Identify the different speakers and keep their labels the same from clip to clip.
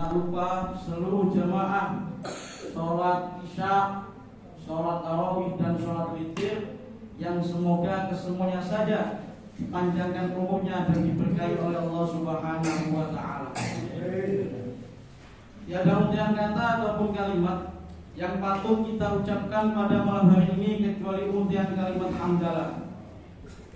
Speaker 1: tak lupa seluruh jamaah sholat isya, sholat tarawih dan sholat witir yang semoga kesemuanya saja dipanjangkan umurnya dan diberkahi oleh Allah Subhanahu wa Ta'ala. Tiada undian kata ataupun kalimat yang patut kita ucapkan pada malam hari ini kecuali undian kalimat hamdalah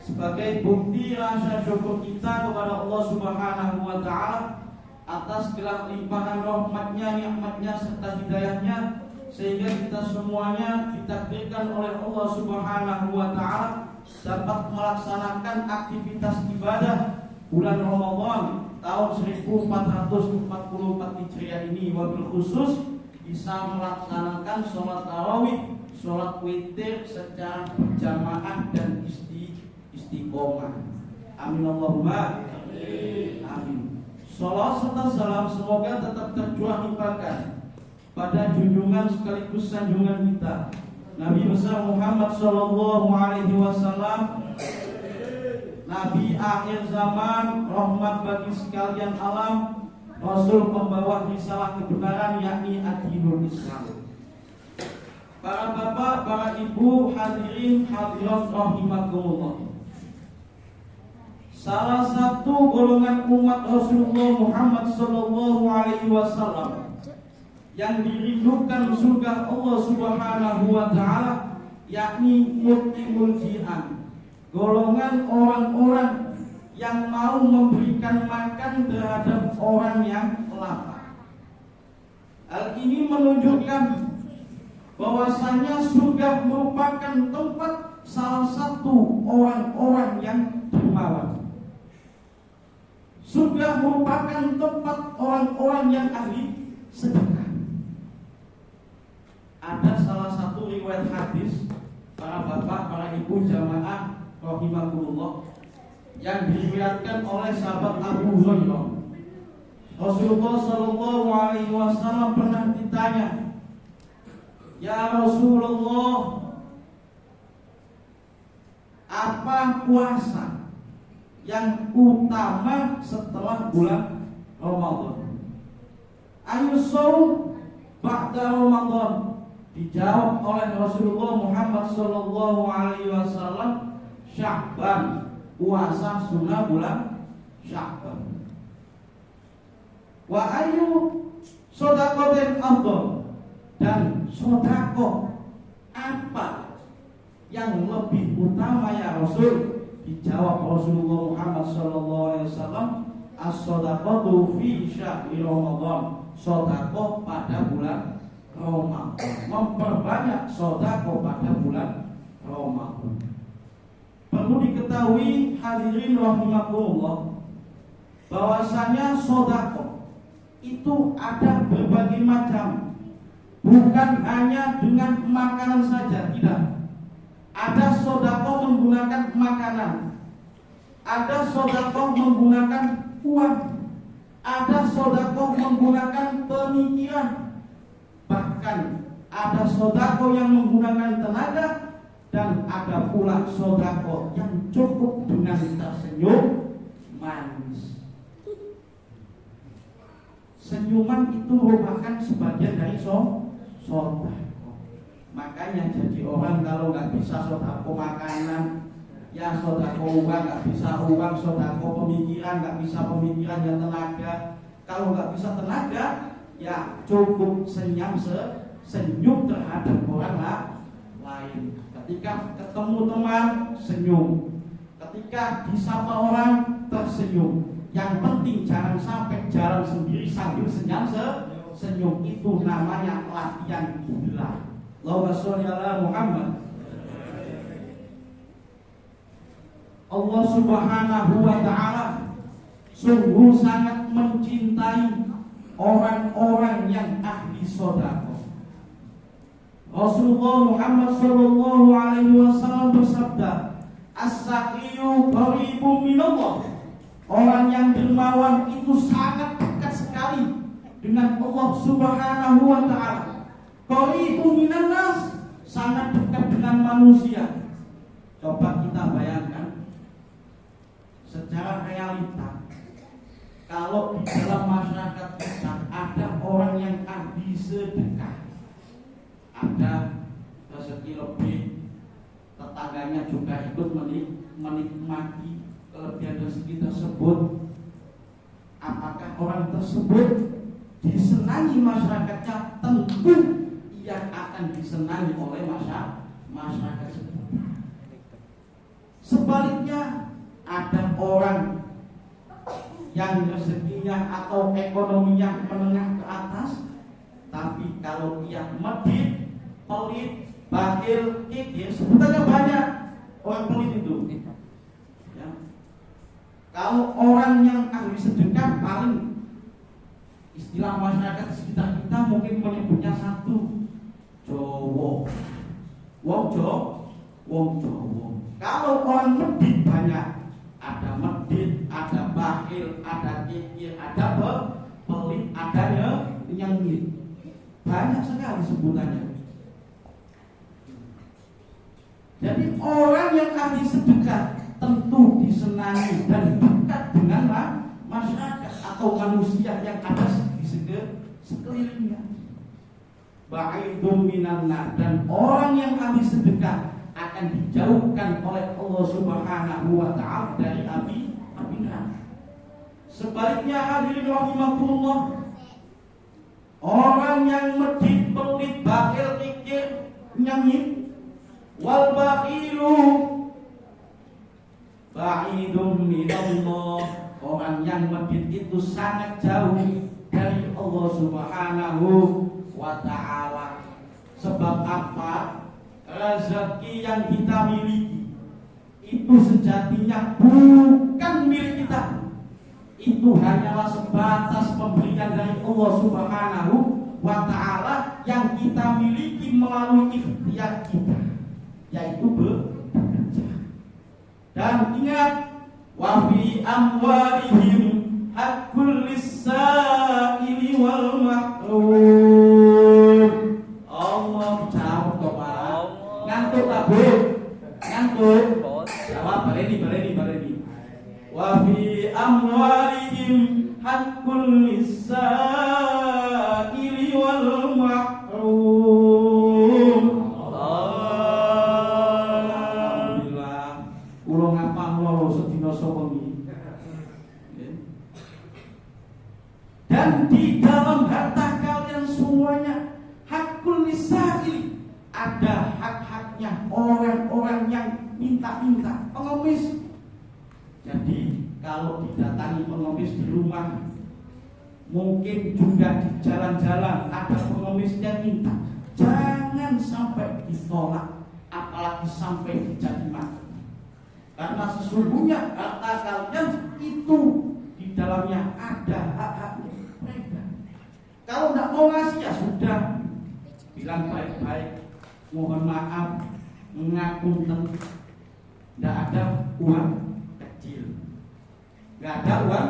Speaker 1: sebagai bukti rasa syukur kita kepada Allah Subhanahu wa Ta'ala atas segala limpahan rahmatnya, nikmatnya serta hidayahnya, sehingga kita semuanya ditakdirkan oleh Allah Subhanahu wa Ta'ala dapat melaksanakan aktivitas ibadah bulan Ramadan tahun 1444 Hijriah ini, wabil khusus bisa melaksanakan sholat tarawih, sholat witir secara berjamaah dan istiqomah. Amin Allahumma amin. Sholawat serta salam semoga tetap tercurah limpahkan pada junjungan sekaligus sanjungan kita Nabi besar Muhammad sallallahu alaihi wasallam, Nabi akhir zaman, rahmat bagi sekalian alam, Rasul pembawa risalah kebenaran yakni ad-dinul Islam. Para bapak, para ibu, hadirin hadirat rahimakumullah. Salah satu golongan umat Rasulullah Muhammad sallallahu alaihi wasallam yang dirindukan surga Allah Subhanahu wa Ta'ala yakni mutimul jihan, golongan orang-orang yang mau memberikan makan terhadap orang yang lapar. Hal ini menunjukkan bahwasanya surga merupakan tempat salah satu orang-orang yang dermawan. Surga merupakan tempat orang-orang yang ahli sedekah. Ada salah satu riwayat hadis para bapak, para ibu jamaah rahimakumullah yang diriwayatkan oleh sahabat Abu Hurairah. Rasulullah sallallahu alaihi wasallam pernah ditanya, "Ya Rasulullah, apa puasa yang utama setelah bulan Ramadan?" Ayu shaum ba'da Ramadan. Dijawab oleh Rasulullah Muhammad sallallahu alaihi wasallam, Sya'ban, puasa sunnah bulan Sya'ban. Wa ayu shadaqatin afdal, dan sedekah apa yang lebih utama ya Rasul? Dijawab Rasulullah Muhammad sallallahu alaihi wasallam, as-shadaqatu fi syahri Ramadan, sedekah pada bulan Ramadan, memperbanyak sedekah pada bulan Ramadan. Perlu diketahui hadirin rahimakumullah bahwasanya sedekah itu ada berbagai macam, bukan hanya dengan makanan saja, tidak. Ada sedekah menggunakan makanan, ada sedekah menggunakan uang, ada sedekah menggunakan pemikiran, bahkan ada sedekah yang menggunakan tenaga, dan ada pula sedekah yang cukup dengan tersenyum manis. Senyuman itu merupakan sebagian dari sedekah. Makanya jadi orang kalau nggak bisa sedekah makanan, ya sedekah uang, nggak bisa uang, sedekah pemikiran, nggak bisa pemikiran, ya tenaga. Kalau nggak bisa tenaga, ya cukup senyum terhadap orang lain. Ketika ketemu teman, senyum. Ketika disapa orang, tersenyum. Yang penting jangan sampai jalan sendiri sambil senyum. Itu namanya latihan gila. Allahumma sholli ala Muhammad. Allah Subhanahu wa Ta'ala sungguh sangat mencintai orang-orang yang ahli sedekah. Rasulullah Muhammad sallallahu alaihi wasallam bersabda, "As-saqiyu qaribun minallah." Orang yang dermawan itu sangat dekat sekali dengan Allah Subhanahu wa Ta'ala. Qaribun minannas, sangat dekat dengan manusia. Coba kita bayangkan secara realita, kalau di dalam masyarakat kita ada orang yang ahli sedekah. Ada rezeki lebih, tetangganya juga ikut menikmati kelebihan rezeki tersebut. Apakah orang tersebut disenangi masyarakatnya? Tentu ia akan disenangi oleh masyarakat sekitar. Sebaliknya, ada orang yang rezekinya atau ekonominya menengah ke atas, tapi kalau ia medit, pelit, bakhil, kikir, sebutannya banyak orang pelit itu. Ya. Kalau orang yang ahli sedekah, paling istilah masyarakat sekitar kita mungkin menyebutnya satu, Jowo. Wong Jowo. Kalau orang medit banyak, ada medit, ada bakhil, ada kikir, ada pelit, ada nyengir. Banyak sekali sebutannya. Jadi orang yang ahli sedekah tentu disenangi dan dekat dengan masyarakat atau manusia yang ada di sekelilingnya. Ba'idun minan nar, dan orang yang ahli sedekah akan dijauhkan oleh Allah Subhanahu wa ta'ala dari api neraka. Sebaliknya hadirin rahimakumullah, orang yang medit, pelit, bakhil, kikir, nyengir, wal bakhilu ba'idun minallah, orang yang medit itu sangat jauh dari Allah Subhanahu wa ta'ala. Sebab apa? Rezeki yang kita miliki itu sejatinya bukan milik kita. Itu hanyalah sebatas pemberian dari Allah Subhanahu wa ta'ala yang kita miliki melalui ikhtiar kita, yaitu bekerja. Dan ingat, wa fi amwalihim haqqul lis-sa'ili wal mahrum. Allah jawab kepada ngantuk tak bu? Ngantuk? Jawab bareni. Wa fi amwalihim haqqul lis-sa'ili wal mahrum. Alhamdulillah. Kula ngapal loro sedina sewengi. Dan di dalam harta kalian semuanya haqqul lis-sa'ili, ada hak-haknya orang-orang yang minta-minta, pengemis. Jadi kalau didatangi pengemis di rumah, mungkin juga di jalan-jalan ada pengemis yang minta, jangan sampai ditolak, apalagi sampai dijadi mati. Karena sesungguhnya harta kalian itu di dalamnya ada hak-haknya mereka. Kalau tidak mau ngasih, ya sudah, bilang baik-baik, mohon maaf, mengaku tidak ada uang kecil, nggak ada uang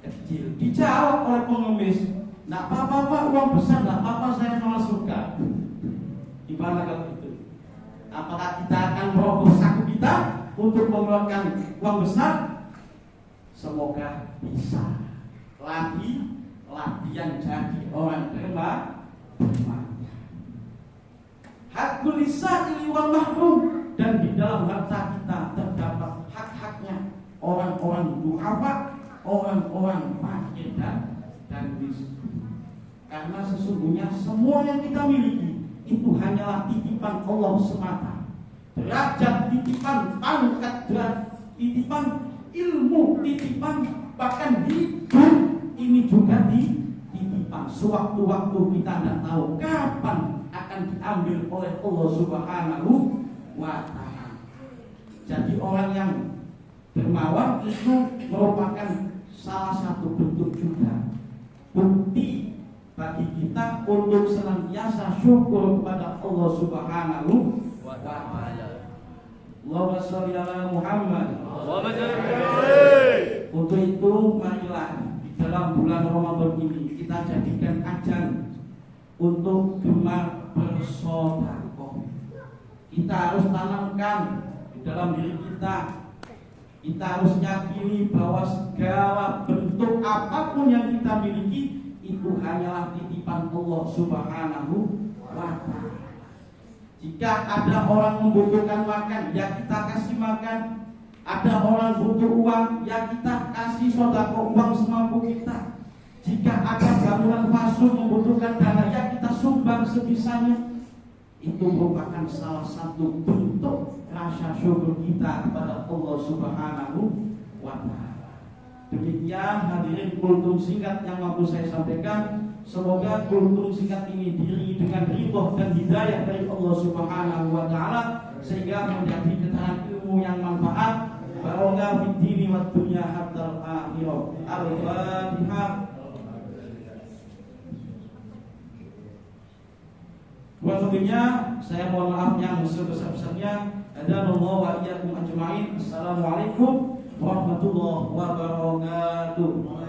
Speaker 1: kecil. Dijawab oleh pengemis, nggak apa-apa Pak, uang besar nggak apa-apa, saya malah suka. Gimana kalau itu? Apakah kita akan merogoh saku kita untuk mengeluarkan uang besar? Semoga bisa. Lagi yang jadi orang terima. Haqqul lis-sa'ili wal mahrum, dan di dalam harta kita terdapat hak-haknya orang-orang du'afa, orang-orang fakir dan miskin. Karena sesungguhnya semua yang kita miliki itu hanyalah titipan Allah semata. Derajat titipan, pangkat titipan, ilmu titipan, bahkan hidup ini juga titipan. Sewaktu-waktu kita tidak tahu kapan akan diambil oleh Allah Subhanahu wa ta'ala. Jadi orang yang dermawan itu merupakan salah satu bentuk juga bukti bagi kita untuk senantiasa syukur kepada Allah Subhanahu wa ta'ala. Allahumma sholli ala Muhammad. Untuk itu marilah di dalam bulan Ramadan ini kita jadikan ajang untuk gemar bersedekah. Kita harus tanamkan di dalam diri kita. Kita harus yakini bahwa segala bentuk apapun yang kita miliki itu hanyalah titipan Allah Subhanahu wa ta'ala. Jika ada orang membutuhkan makan, ya kita kasih makan. Ada orang butuh uang, ya kita kasih sedekah uang semampu kita. Jika ada bangunan fasum membutuhkan dana, ya kita sumbang sebisanya. Itu merupakan salah satu bentuk rasa syukur kita kepada Allah Subhanahu wa ta'ala. Demikian hadirin kultum singkat yang mampu saya sampaikan. Semoga kultum singkat ini diiringi dengan ridho dan hidayah dari Allah Subhanahu wa ta'ala, sehingga menjadi keterangan ilmu yang manfaat. Barokah fid dini wad dunya hatta al-akhirah. Al-Fatihah. Waktunya saya mohon maaf yang sebesar-besarnya. Hadanallahu wa iyyakum ajma'in. Assalamualaikum warahmatullahi wabarakatuh.